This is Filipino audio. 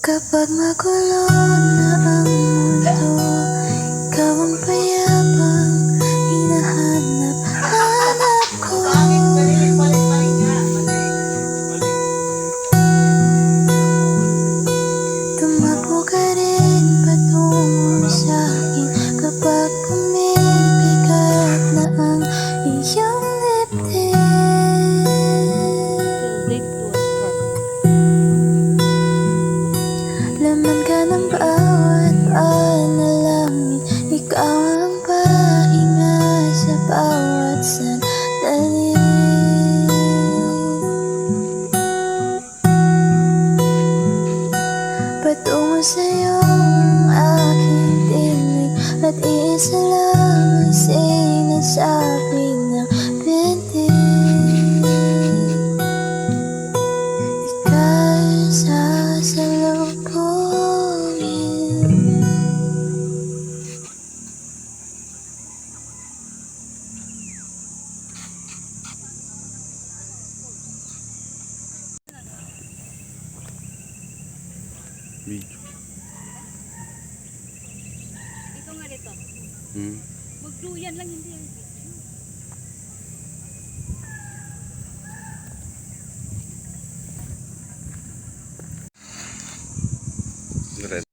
Kapag magulo na ang mundo, ikaw ang payapang hinahanap-hanap ko. Tumakbo ka rin patungo sa'kin kapag bumibigat na ang iyong dibdib. Laman ka ng bawat panalangin, ikaw ang pahinga sa bawat sandali. Patungo sa'yo ang aking tinig, at isa lang ang sinasabi ng bintig. Ika'y sasalubungin. Video. Ito nga dito. Hmm. Magduyan lang hindi yan.